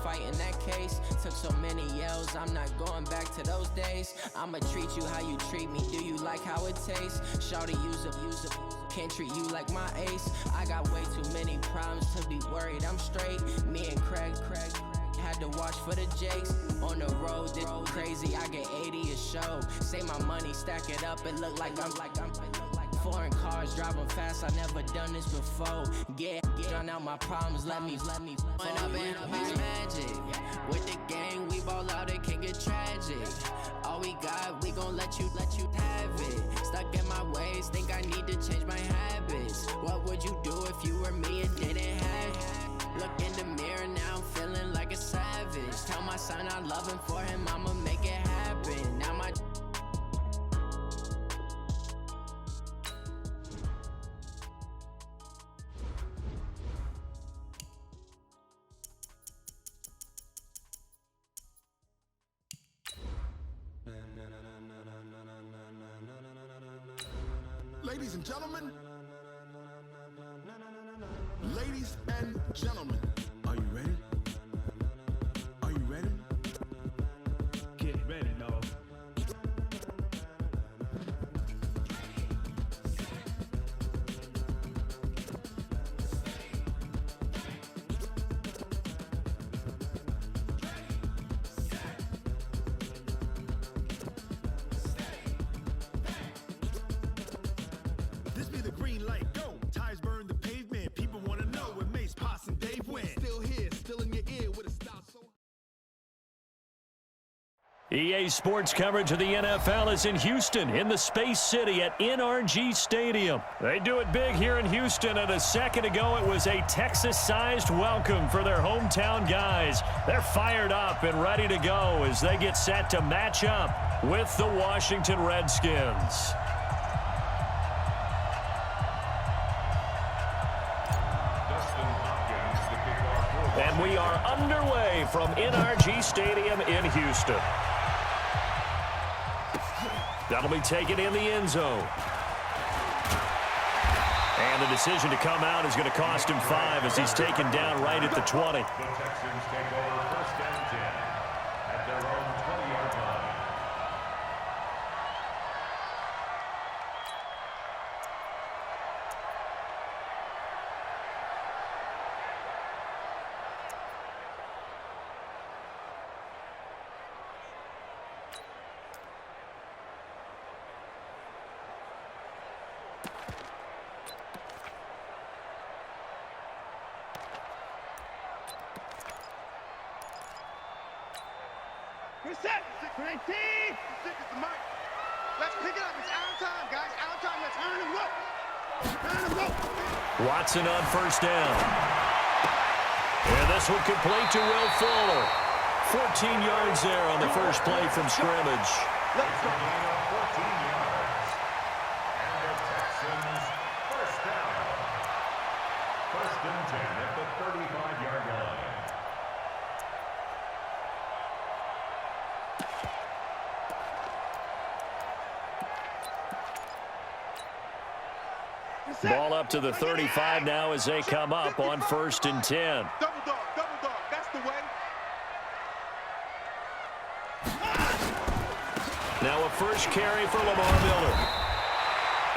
fight in that case. Took so many yells, I'm not going back to those days. I'ma treat you how you treat me, do you like how it tastes? Shawty, use it, can't treat you like my ace. I got way too many problems to be worried, I'm straight. Me and Craig had to watch for the Jakes. On the road, this crazy, I get 80 a show. Save my money, stack it up, it look like I'm foreign cars, driving fast, I never done this before. Drown out my problems, let me When up and up is magic. With the gang, we ball out, it can get tragic. All we got, we gon' let you have it. Stuck in my ways, think I need to change my habits. What would you do if you were me and didn't have it? Look in the mirror, now I'm feeling like a savage. Tell my son I love him, for him I'ma make it happen. Now my Ladies and gentlemen, are you ready? Are you ready? Get ready, no. This be the green light, go. Tires burn the pavement. People want to know where Mace, Poss, and Dave went. Still here, still in your ear with a style so... EA Sports coverage of the NFL is in Houston, in the Space City at NRG Stadium. They do it big here in Houston, and a second ago it was a Texas-sized welcome for their hometown guys. They're fired up and ready to go as they get set to match up with the Washington Redskins. And we are underway from NRG Stadium in Houston. That'll be taken in the end zone. And the decision to come out is going to cost him 5 as he's taken down right at the 20. The Texans take over first and 10 at their own 20-yard line. We're set. 19. 6 is the mark. Let's pick it up. It's our time, guys. Our time. Let's earn and rope. Earn and rope. Watson on first down. And this will complete to Will Fuller. 14 yards there on the first play from scrimmage. Let's go. 14 yards. And the Texans first down. First and 10 at the 35-yard line. Ball up to the 35 now as they come up on first and 10. Double dog. That's the way. Now a first carry for Lamar Miller.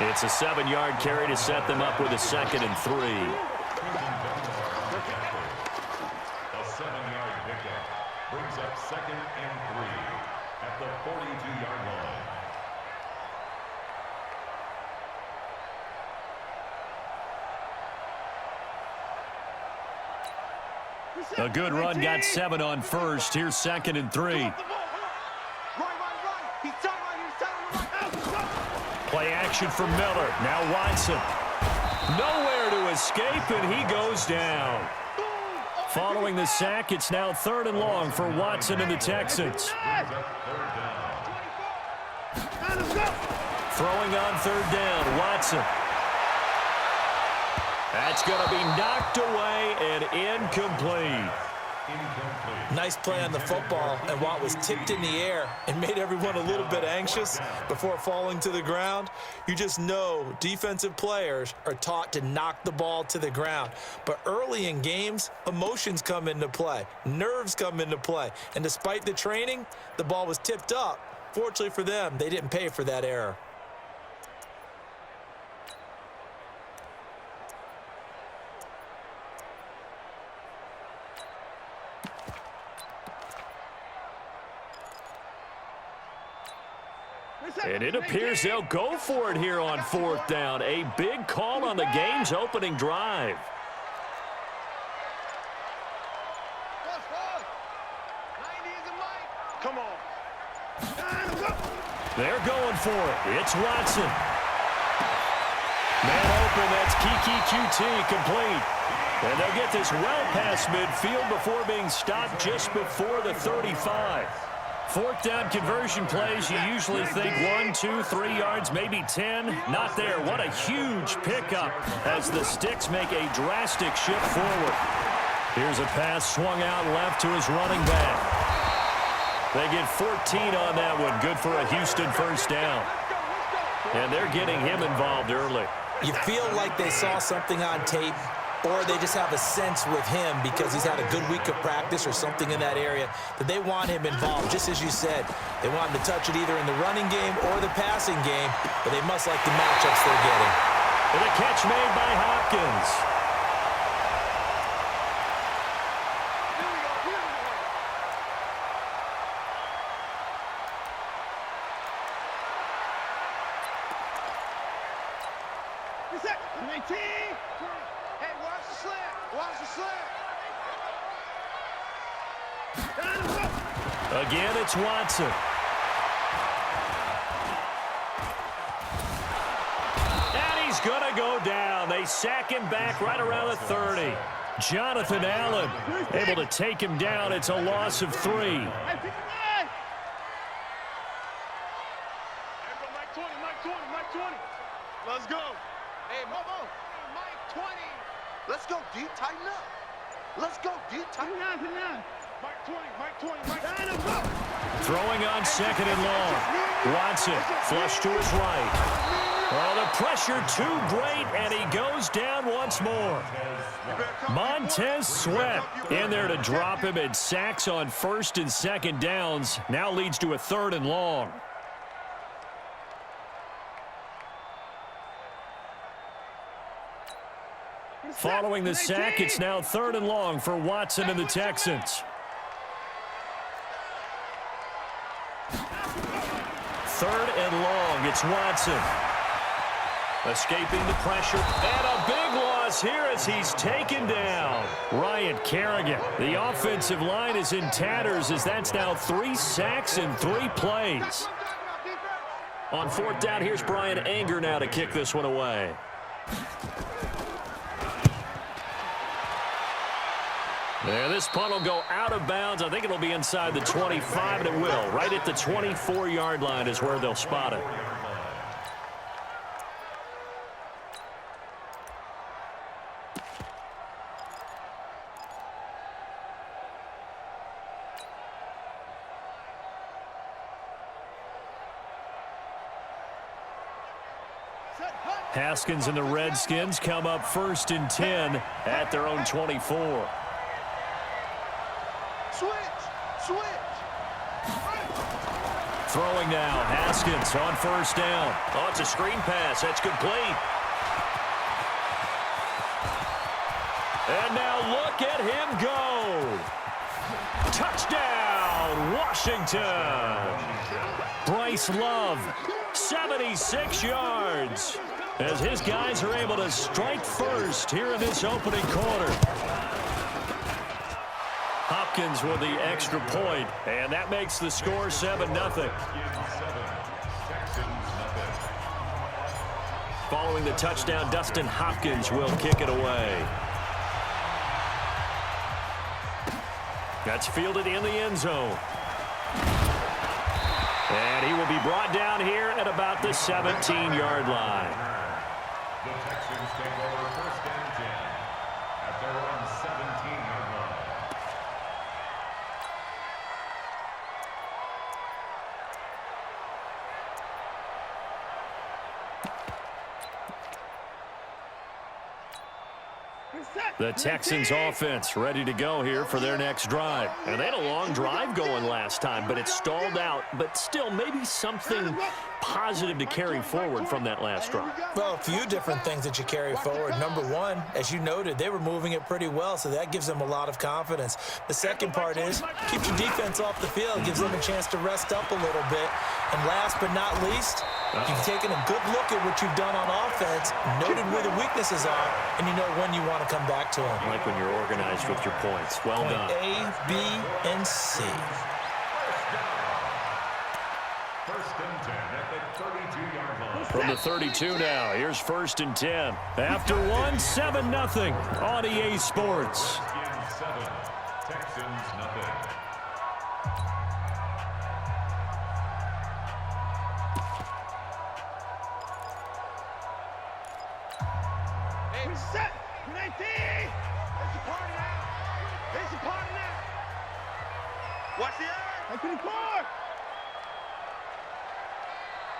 It's a 7-yard carry to set them up with a second and 3. A 7-yard pickup brings up second and 3 at the 42-yard line. A good run got 7 on first. Here's second and 3. Play action for Miller. Now Watson. Nowhere to escape, and he goes down. Following the sack, it's now 3rd and long for Watson and the Texans. Throwing on 3rd down, Watson. That's going to be knocked away and incomplete. Nice play on the football, and while it was tipped in the air and made everyone a little bit anxious before falling to the ground, you just know defensive players are taught to knock the ball to the ground. But early in games, emotions come into play, nerves come into play, and despite the training, the ball was tipped up. Fortunately for them, they didn't pay for that error. And it appears they'll go for it here on 4th down. A big call on the game's opening drive. Come on. They're going for it. It's Watson. Man open, that's Kiki QT complete. And they'll get this well past midfield before being stopped just before the 35. 4th down conversion plays, you usually think 1, 2, 3 yards, maybe 10. Not there. What a huge pickup as the Sticks make a drastic shift forward. Here's a pass swung out left to his running back. They get 14 on that one. Good for a Houston first down. And they're getting him involved early. You feel like they saw something on tape, or they just have a sense with him because he's had a good week of practice or something in that area that they want him involved. Just as you said, they want him to touch it either in the running game or the passing game, but they must like the matchups they're getting. And a catch made by Hopkins. Hey, watch the slant. Watch the slant. Again, it's Watson. And he's going to go down. They sack him back right around the 30. Jonathan Allen able to take him down. It's a loss of 3. Hey, Mike 20, Mike 20, Mike 20. Let's go. Hey, Momo. Mike 20. Let's go deep, tighten up. Let's go deep, tighten up. Mike 20, Mike 20, Mike 20. Throwing on 2nd and long. Watson flush to his right. Oh, the pressure too great, and he goes down once more. Montez Sweat in there to drop him, and sacks on 1st and 2nd downs. Now leads to a 3rd and long. Following the sack, it's now 3rd and long for Watson and the Texans. 3rd and long, it's Watson. Escaping the pressure, and a big loss here as he's taken down. Ryan Kerrigan. The offensive line is in tatters as that's now 3 sacks in 3 plays. On 4th down, here's Brian Anger now to kick this one away. Yeah, this punt will go out of bounds. I think it'll be inside the 25, and it will. Right at the 24-yard line is where they'll spot it. Haskins and the Redskins come up 1st and 10 at their own 24. Throwing now, Haskins on 1st down. Oh, it's a screen pass. That's complete. And now look at him go. Touchdown, Washington. Bryce Love, 76 yards. As his guys are able to strike first here in this opening quarter. Hopkins with the extra point, and that makes the score 7-0. Following the touchdown, Dustin Hopkins will kick it away. That's fielded in the end zone. And he will be brought down here at about the 17-yard line. The Texans take over 1st and 10 at their own 17-yard line. The Texans offense ready to go here for their next drive. And they had a long drive going last time, but it stalled out. But still, maybe something positive to carry forward from that last drive. Well, a few different things that you carry forward. Number one, as you noted, they were moving it pretty well, so that gives them a lot of confidence. The second part is keeps your defense off the field, gives them a chance to rest up a little bit. And last but not least, you've taken a good look at what you've done on offense, noted where the weaknesses are, and you know when you want to come back to them. I like when you're organized with your points. Well done. A, B, and C. First and 10 at the 32-yard line. From the 32 now, here's first and 10. After one, 7-0 on EA Sports. Redskins 7, Texans nothing. Hey, set. There's a party now. There's a party now. Watch the eye. Hey, 24.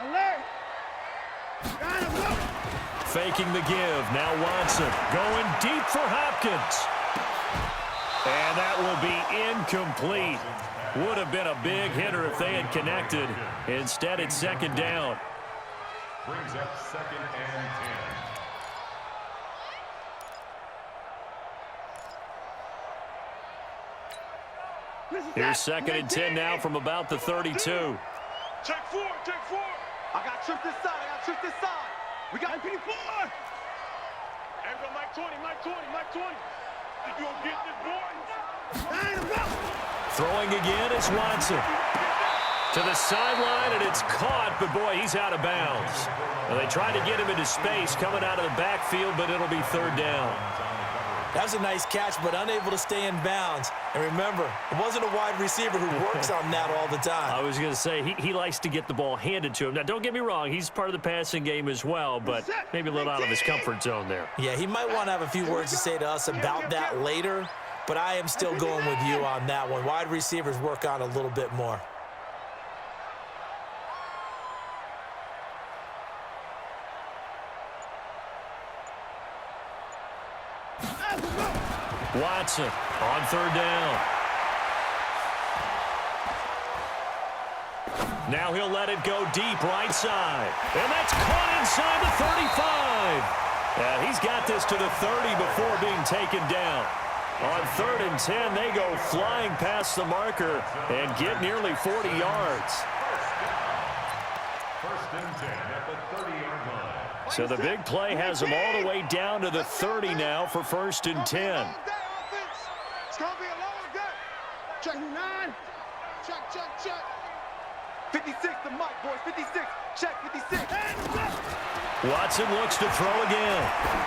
Alert. Faking the give. Now Watson going deep for Hopkins. And that will be incomplete. Would have been a big hitter if they had connected. Instead, it's second down. Brings up second and 10. Here's second and 10 now from about the 32. Check four. I got tripped this side. We got 54. Hey, we got Mike 20. You gonna get this, boy? Throwing again is Watson. To the sideline, and it's caught, but boy, he's out of bounds. Well, they tried to get him into space coming out of the backfield, but it'll be third down. That was a nice catch, but unable to stay in bounds. And remember, it wasn't a wide receiver who works on that all the time. I was going to say, he likes to get the ball handed to him. Now, don't get me wrong, he's part of the passing game as well, but maybe a little out of his comfort zone there. Yeah, he might want to have a few words to say to us about that later, but I am still going with you on that one. Wide receivers work on a little bit more. Watson on third down. Now he'll let it go deep right side. And that's caught inside the 35. Yeah, he's got this to the 30 before being taken down. On third and 10, they go flying past the marker and get nearly 40 yards. First and 10 at the 30-yard line. So the big play has them all the way down to the 30 now for first and 10. It's gonna be a long day. Check 9. Check. 56 to Mike, boys. 56. Check 56. Watson looks to throw again.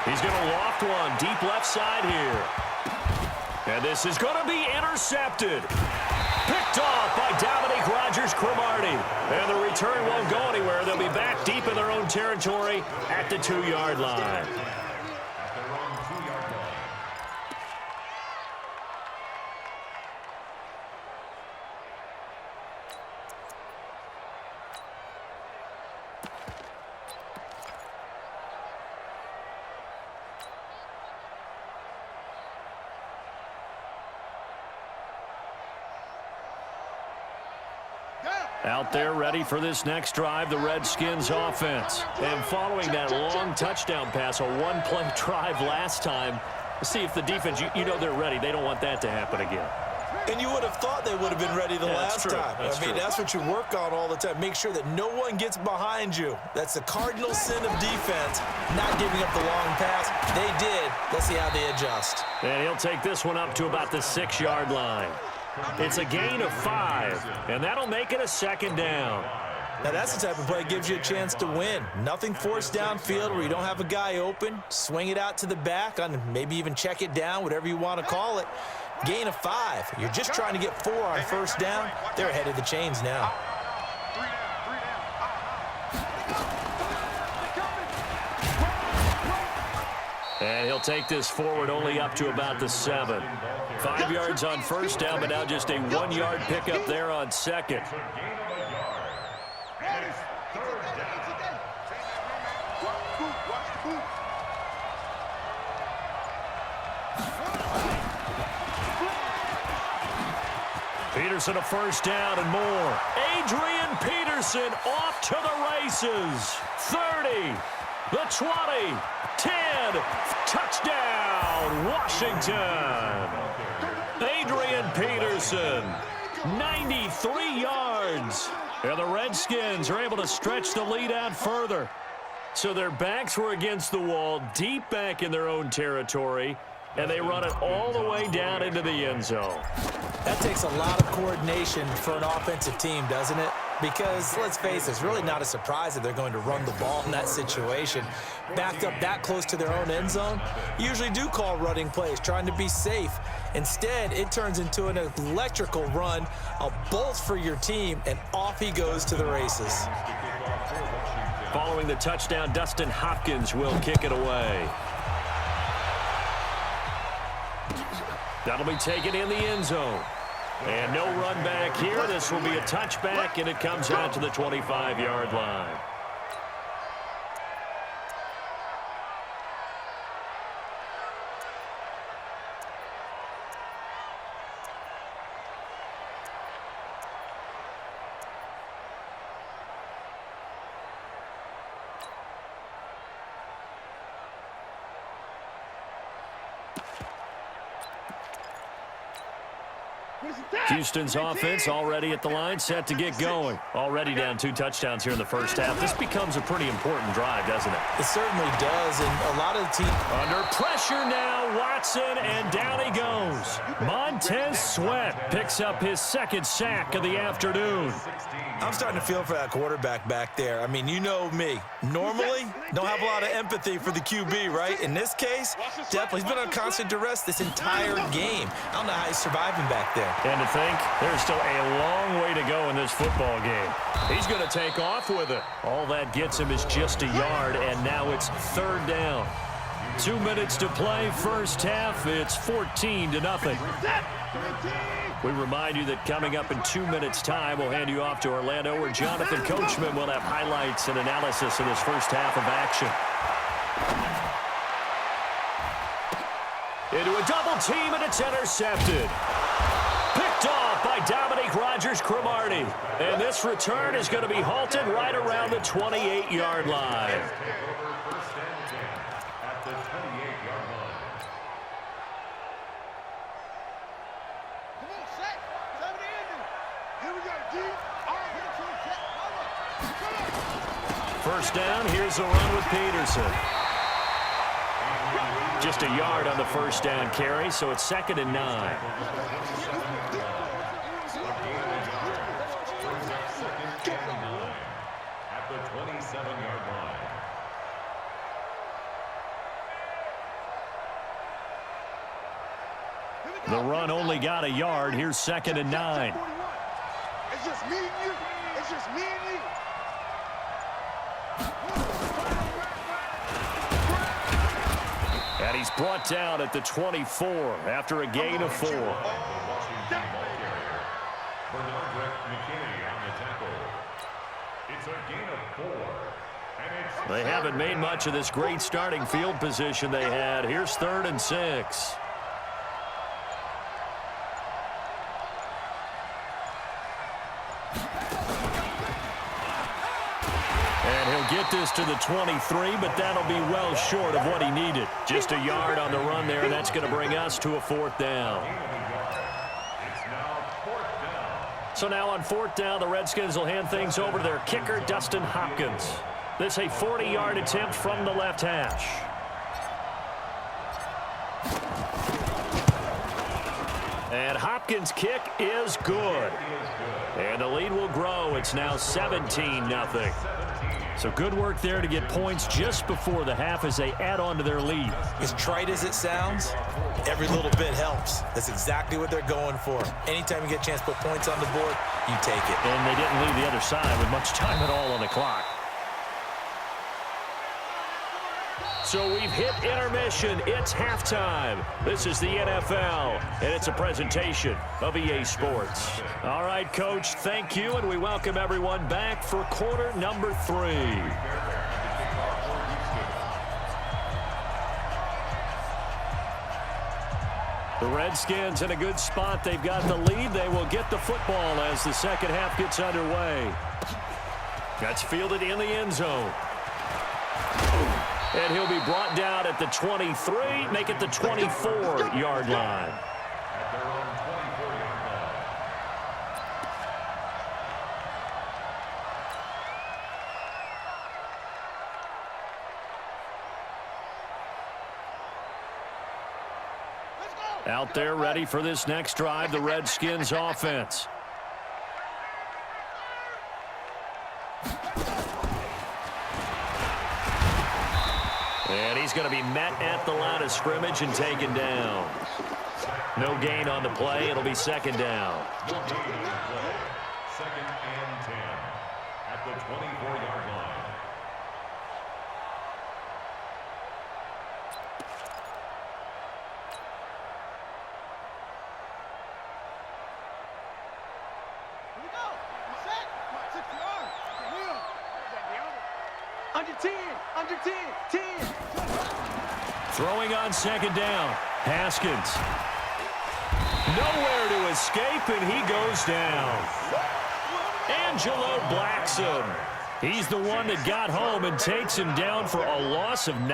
He's going to loft one deep left side here. And this is going to be intercepted. Picked off by Dominique Rodgers-Cromartie. And the return won't go anywhere. They'll be back deep in their own territory at the 2-yard line. At their own 2-yard line. Out there ready for this next drive, the Redskins offense. And following that long touchdown pass, a one-play drive last time, see if the defense, you know they're ready. They don't want that to happen again. And you would have thought they would have been ready the last time. I mean, that's what you work on all the time. Make sure that no one gets behind you. That's the cardinal sin of defense, not giving up the long pass. They did. Let's see how they adjust. And he'll take this one up to about the 6-yard line. It's a gain of 5, and that'll make it a second down. Now, that's the type of play that gives you a chance to win. Nothing forced downfield where you don't have a guy open. Swing it out to the back, on maybe even check it down, whatever you want to call it. Gain of 5. You're just trying to get 4 on first down. They're ahead of the chains now. And he'll take this forward only up to about the 7. 5 yards on first down, but now just a 1-yard pickup there on second. Peterson a first down and more. Adrian Peterson off to the races. 30, the 20, 10, touchdown, Washington. Adrian Peterson, 93 yards. And the Redskins are able to stretch the lead out further. So their backs were against the wall, deep back in their own territory, and they run it all the way down into the end zone. That takes a lot of coordination for an offensive team, doesn't it? Because, let's face it, it's really not a surprise that they're going to run the ball in that situation. Backed up that close to their own end zone, you usually do call running plays, trying to be safe. Instead, it turns into an electrical run, a bolt for your team, and off he goes to the races. Following the touchdown, Dustin Hopkins will kick it away. That'll be taken in the end zone. And no run back here. This will be a touchback, and it comes out to the 25-yard line. Houston's offense already at the line, set to get going. Already down 2 touchdowns here in the first half. This becomes a pretty important drive, doesn't it? It certainly does, and a lot of the team... Under pressure now, Watson, and down he goes. Montez Sweat picks up his second sack of the afternoon. I'm starting to feel for that quarterback back there. I mean, you know me. Normally, don't have a lot of empathy for the QB, right? In this case, definitely. He's been on constant duress this entire game. I don't know how he's surviving back there. And to think, there's still a long way to go in this football game. He's going to take off with it. All that gets him is just a yard, and now it's 3rd down. 2 minutes to play, first half. It's 14-0. We remind you that coming up in 2 minutes' time, we'll hand you off to Orlando, where Jonathan Coachman will have highlights and analysis of this first half of action. Into a double team, and it's intercepted. Picked off by Dominique Rodgers-Cromartie. And this return is going to be halted right around the 28-yard line. First down, here's a run with Peterson. Just a yard on the first down carry, so it's 2nd and 9. At the 27-yard line. The run only got a yard. Here's 2nd and 9. It's just me and you. It's just me and you. And he's brought down at the 24 after a gain of 4. It's a gain of 4. They haven't made much of this great starting field position they had. Here's 3rd and 6. Get this to the 23, but that'll be well short of what he needed. Just a yard on the run there, and that's going to bring us to a 4th down. So now on 4th down, the Redskins will hand things over to their kicker, Dustin Hopkins. This a 40-yard attempt from the left hash. And Hopkins' kick is good. And the lead will grow. It's now 17-0. So good work there to get points just before the half as they add on to their lead. As trite as it sounds, every little bit helps. That's exactly what they're going for. Anytime you get a chance to put points on the board, you take it. And they didn't leave the other side with much time at all on the clock. So we've hit intermission. It's halftime. This is the NFL, and it's a presentation of EA Sports. All right, Coach, thank you, and we welcome everyone back for quarter number 3. The Redskins in a good spot. They've got the lead. They will get the football as the second half gets underway. That's fielded in the end zone. And he'll be brought down at the 23, make it the 24-yard line. At their own 24-yard line. Out there ready for this next drive, the Redskins offense. And he's going to be met at the line of scrimmage and taken down. No gain on the play. It'll be second down. No gain on the play. Second and 10 at the 24-yard line. Under 10, under 10, 10. Throwing on second down. Haskins. Nowhere to escape, and he goes down. Angelo blacks him. He's the one that got home and takes him down for a loss of 9.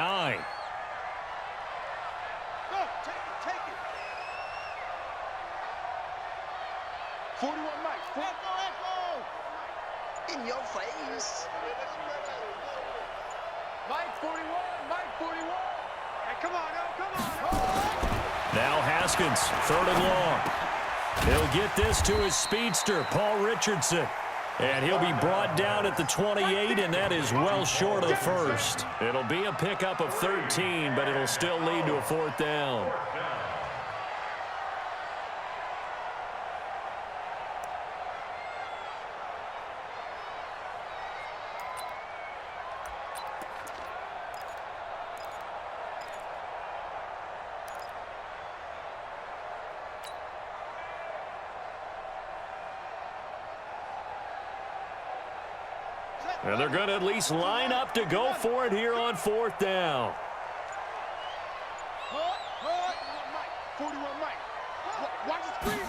Go, take it. 41, Mike. Echo. In your face. Mike 41, Mike 41. Hey, come on. Now Haskins, third and long. He'll get this to his speedster, Paul Richardson. And he'll be brought down at the 28, and that is well short of the first. It'll be a pickup of 13, but it'll still lead to a fourth down. And they're going to at least line up to go for it here on fourth down. 41, Mike. Watch the screen.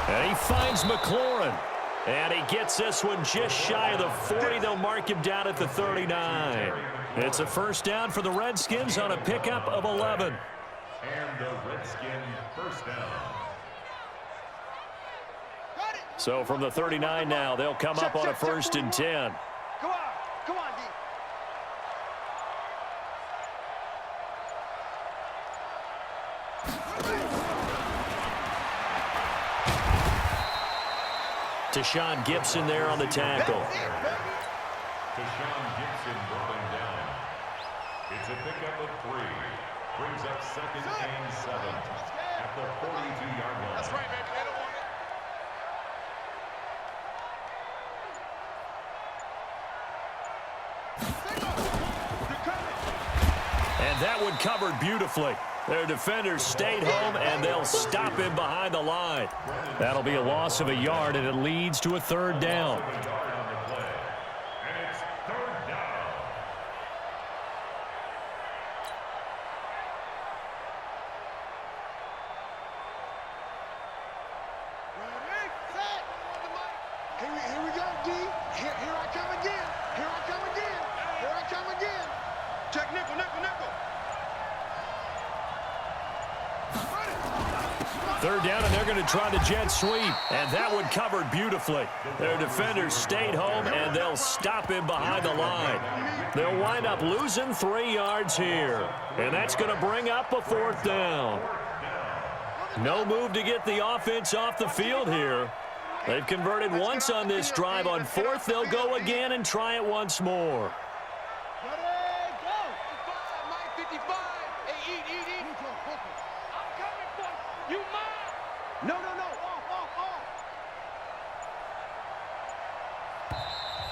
And he finds McLaurin. And he gets this one just shy of the 40. They'll mark him down at the 39. It's a first down for the Redskins on a pickup of 11. And the Redskin first down. So from the 39 now, they'll come up on a first and 10. Come on, D. Tashawn Gibson there on the tackle. Tashawn Gibson brought him down. It's a pickup of 3. Brings up second and 7 at the 42-yard line. That's right, baby. They don't want it. And that one covered beautifully. Their defenders stayed home, and they'll stop him behind the line. That'll be a loss of a yard, and it leads to a third down. And it's third down. Here we go, D. Here I come again. Check nickel. Third down, and they're going to try the jet sweep. And that one covered beautifully. Their defenders stayed home, and they'll stop him behind the line. They'll wind up losing 3 yards here. And that's going to bring up a fourth down. No move to get the offense off the field here. They've converted once on this drive. On fourth, they'll go again and try it once more. Mike 55. Hey, eat. I'm coming for you. You mine. No. Off.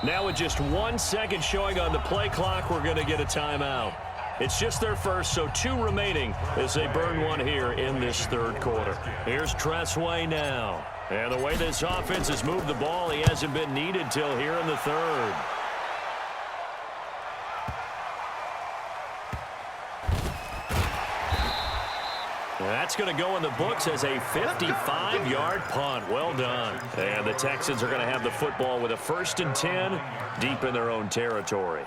Now with just 1 second showing on the play clock, we're going to get a timeout. It's just their first, so 2 remaining as they burn one here in this third quarter. Here's Tressway now. And the way this offense has moved the ball, he hasn't been needed till here in the third. That's going to go in the books as a 55-yard punt. Well done. And the Texans are going to have the football with a 1st and 10 deep in their own territory.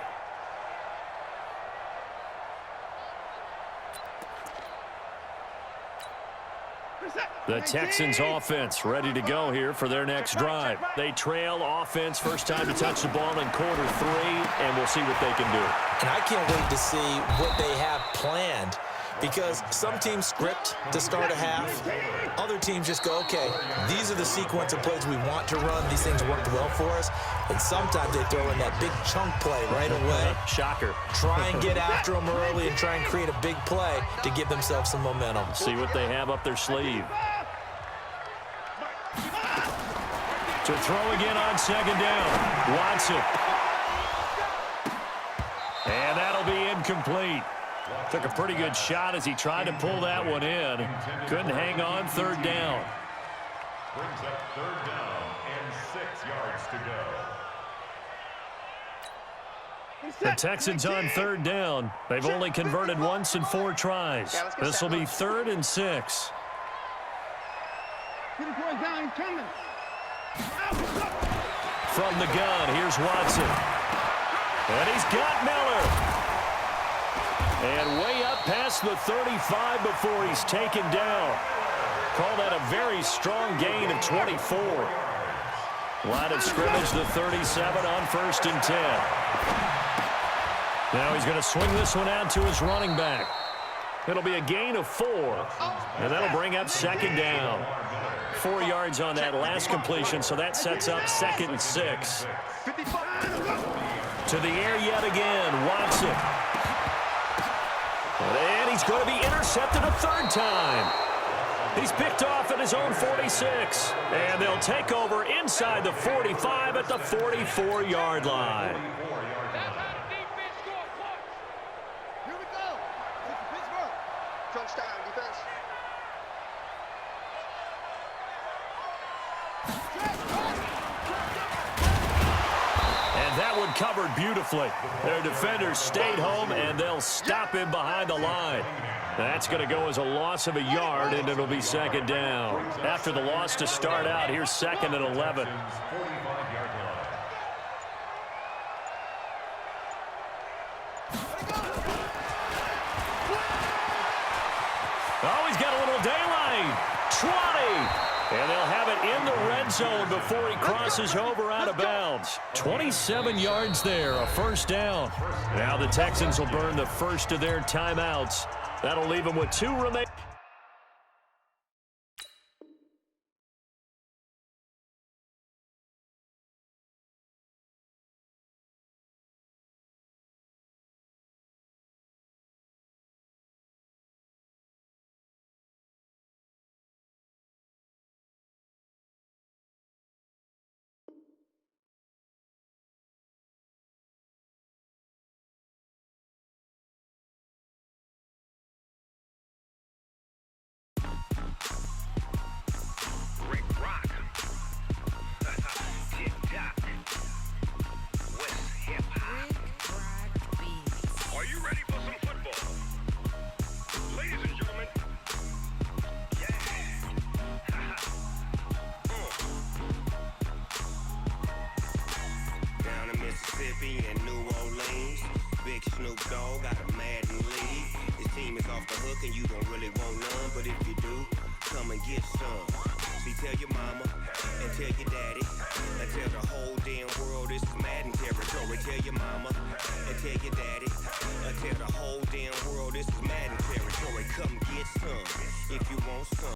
The Texans offense ready to go here for their next drive. They trail offense, first time to touch the ball in quarter 3, and we'll see what they can do. And I can't wait to see what they have planned, because some teams script to start a half. Other teams just go, okay, these are the sequence of plays we want to run. These things worked well for us. And sometimes they throw in that big chunk play right away. Shocker. Try and get after them early and try and create a big play to give themselves some momentum. See what they have up their sleeve. To throw again on 2nd down. Watson. And that'll be incomplete. Took a pretty good shot as he tried to pull that one in. Couldn't hang on 3rd down. Brings up 3rd down and 6 yards to go. The Texans on 3rd down. They've only converted once in 4 tries. This will be 3rd and 6. From the gun, here's Watson. And he's got Miller. And way up past the 35 before he's taken down. Call that a very strong gain of 24. Line of scrimmage, the 37 on 1st and 10. Now he's going to swing this one out to his running back. It'll be a gain of 4. And that'll bring up 2nd down. 4 yards on that last completion, so that sets up 2nd and 6. To the air yet again, Watson. And he's going to be intercepted a 3rd time. He's picked off at his own 46. And they'll take over inside the 45 at the 44-yard line. Here we go. Pittsburgh. Crunch time, defense. And that one covered beautifully. Their defenders stayed home, and they'll stop him behind the line. That's going to go as a loss of a yard, and it'll be 2nd down. After the loss to start out, here's 2nd and 11. Oh, he's got a little daylight. 20. And they'll have it in the red zone before he crosses over out of bounds. 27 yards there, a 1st down. Now the Texans will burn the first of their timeouts. That'll leave them with 2 remaining. And New Orleans, big Snoop Dogg got a Madden league. This team is off the hook and you don't really want none, but if you do, come and get some. See, tell your mama and tell your daddy and tell the whole damn world this is Madden territory. Tell your mama and tell your daddy and tell the whole damn world this is Madden territory. Come get some if you want some.